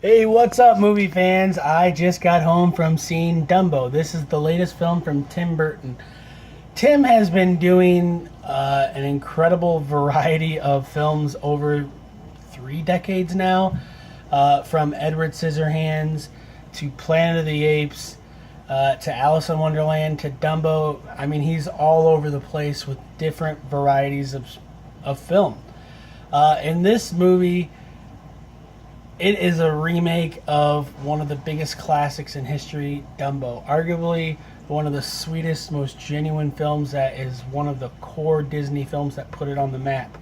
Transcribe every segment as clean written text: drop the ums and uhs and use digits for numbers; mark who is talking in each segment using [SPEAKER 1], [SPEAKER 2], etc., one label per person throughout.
[SPEAKER 1] Hey, what's up, movie fans? I just got home from seeing Dumbo. This is the latest film from Tim Burton. Tim has been doing an incredible variety of films over 3 decades now, from Edward Scissorhands to Planet of the Apes to Alice in Wonderland to Dumbo. I mean, he's all over the place with different varieties of film. In this movie, it is a remake of one of the biggest classics in history, Dumbo. Arguably one of the sweetest, most genuine films that is one of the core Disney films that put it on the map.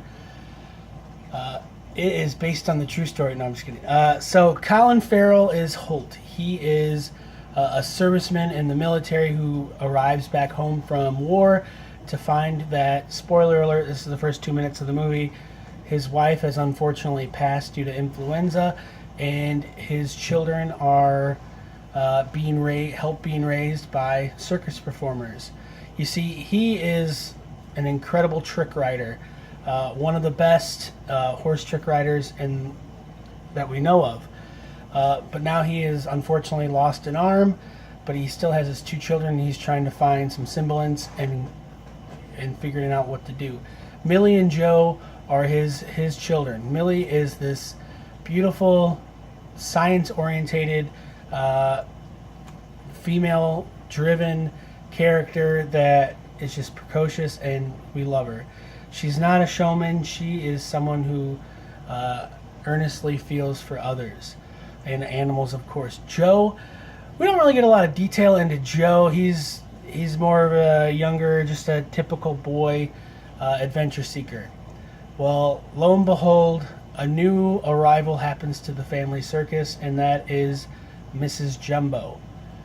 [SPEAKER 1] It is based on the true story. No, I'm just kidding. So Colin Farrell is Holt. He is a serviceman in the military who arrives back home from war to find that, spoiler alert, this is the first 2 minutes of the movie, his wife has unfortunately passed due to influenza, and his children are being raised by circus performers. You see, he is an incredible trick rider, one of the best horse trick riders that we know of. But now he is unfortunately lost an arm, but he still has his 2 children, and he's trying to find some semblance and figuring out what to do. Millie and Joe are his children. Millie is this beautiful, science-orientated, female-driven character that is just precocious, and we love her. She's not a showman. She is someone who earnestly feels for others and animals, of course. Joe, we don't really get a lot of detail into Joe. He's more of a younger, just a typical boy, adventure seeker. Well, lo and behold, a new arrival happens to the family circus, and that is Mrs. Jumbo.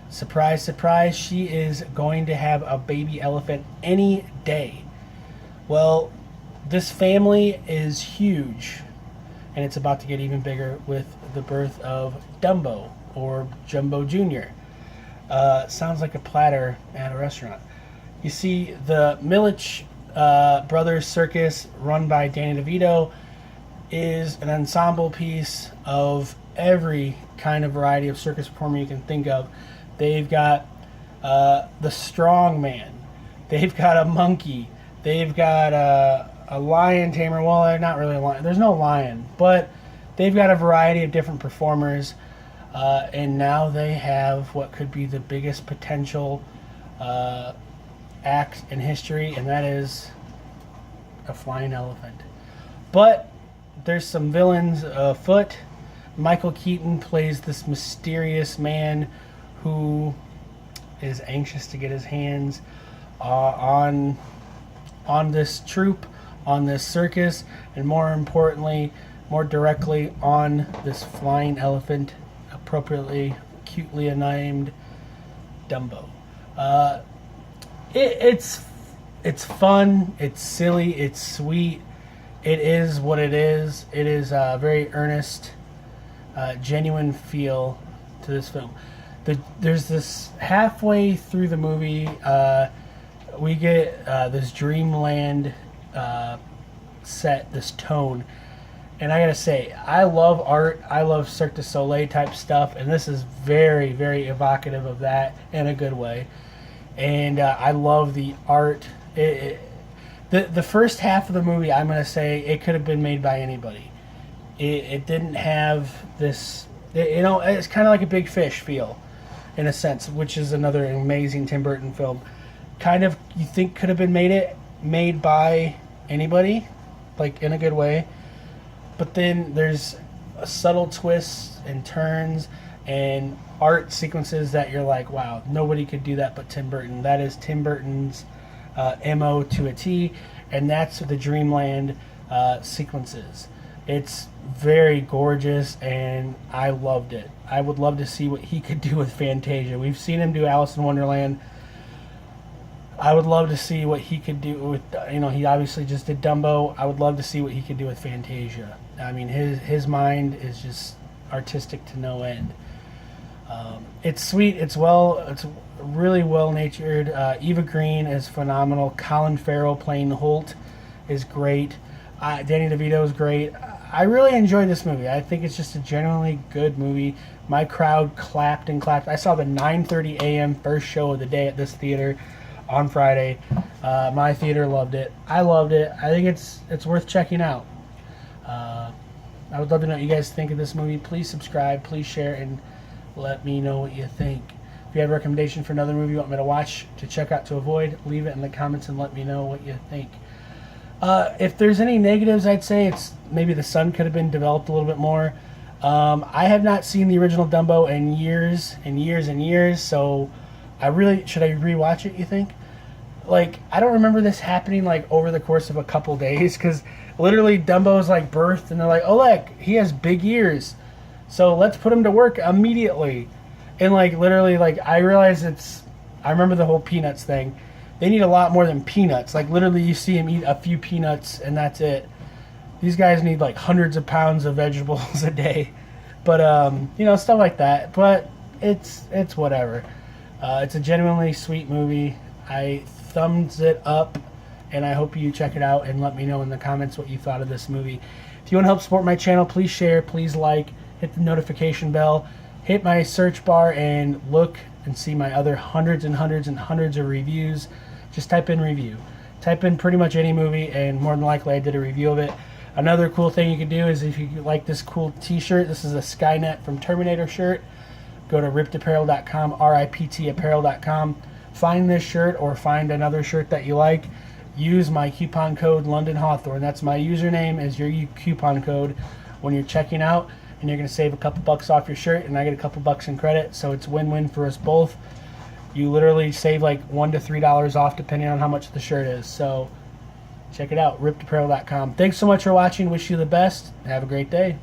[SPEAKER 1] Surprise, surprise, she is going to have a baby elephant any day. Well, this family is huge, and it's about to get even bigger with the birth of Dumbo, or Jumbo Jr. Sounds like a platter at a restaurant. You see, the Milich Brothers Circus, run by Danny DeVito, is an ensemble piece of every kind of variety of circus performer you can think of. They've got the strong man, they've got a monkey, they've got a lion tamer. Well, they're not really a lion, there's no lion, but they've got a variety of different performers, and now they have what could be the biggest potential act in history, and that is a flying elephant. But there's some villains afoot. Michael Keaton plays this mysterious man who is anxious to get his hands on this troupe, on this circus, and more importantly, more directly, on this flying elephant, appropriately, cutely named Dumbo. It's fun, it's silly, it's sweet. It is what it is. It is a very earnest, genuine feel to this film. There's this halfway through the movie, we get this dreamland set, this tone. And I gotta say, I love art. I love Cirque du Soleil type stuff, and this is very, very evocative of that in a good way. And I love the art. The first half of the movie, I'm going to say, it could have been made by anybody. It didn't have this, it's kind of like a Big Fish feel, in a sense, which is another amazing Tim Burton film. Kind of, you think could have been made by anybody, like in a good way. But then there's a subtle twists and turns and art sequences that you're like, wow, nobody could do that but Tim Burton. That is Tim Burton's MO to a T, and that's the Dreamland sequences. It's very gorgeous, and I loved it. I would love to see what he could do with Fantasia. We've seen him do Alice in Wonderland. I would love to see what he could do with, he obviously just did Dumbo. I would love to see what he could do with Fantasia. I mean, his mind is just artistic to no end. It's sweet. It's really well natured. Eva Green is phenomenal. Colin Farrell playing Holt is great. Danny DeVito is great. I really enjoyed this movie. I think it's just a genuinely good movie. My crowd clapped and clapped. I saw the 9:30 a.m. first show of the day at this theater on Friday. My theater loved it. I loved it. I think it's worth checking out. I would love to know what you guys think of this movie. Please subscribe, please share, and let me know what you think. If you have a recommendation for another movie you want me to watch, to check out, to avoid, leave it in the comments and let me know what you think. If there's any negatives, I'd say it's maybe the sun could have been developed a little bit more. I have not seen the original Dumbo in years and years and years, so should I rewatch it, you think? Like, I don't remember this happening like over the course of a couple days, because literally Dumbo's like birthed and they're like, oh look, he has big ears, so let's put him to work immediately. And like literally, like I remember the whole peanuts thing. They need a lot more than peanuts. Like literally you see him eat a few peanuts and that's it. These guys need like hundreds of pounds of vegetables a day. But stuff like that. But it's whatever. It's a genuinely sweet movie. I thumbs it up, and I hope you check it out and let me know in the comments what you thought of this movie. If you want to help support my channel, please share, please like, hit the notification bell, hit my search bar and look and see my other hundreds and hundreds and hundreds of reviews. Just type in review. Type in pretty much any movie and more than likely I did a review of it. Another cool thing you can do is if you like this cool t-shirt, this is a Skynet from Terminator shirt, go to riptapparel.com, riptapparel.com. Find this shirt or find another shirt that you like. Use my coupon code London Hawthorne. That's my username as your coupon code when you're checking out, and you're going to save a couple bucks off your shirt, and I get a couple bucks in credit, so it's win-win for us both. You literally save like $1 to $3 off depending on how much the shirt is. So check it out, riptapparel.com. Thanks so much for watching. Wish you the best. Have a great day.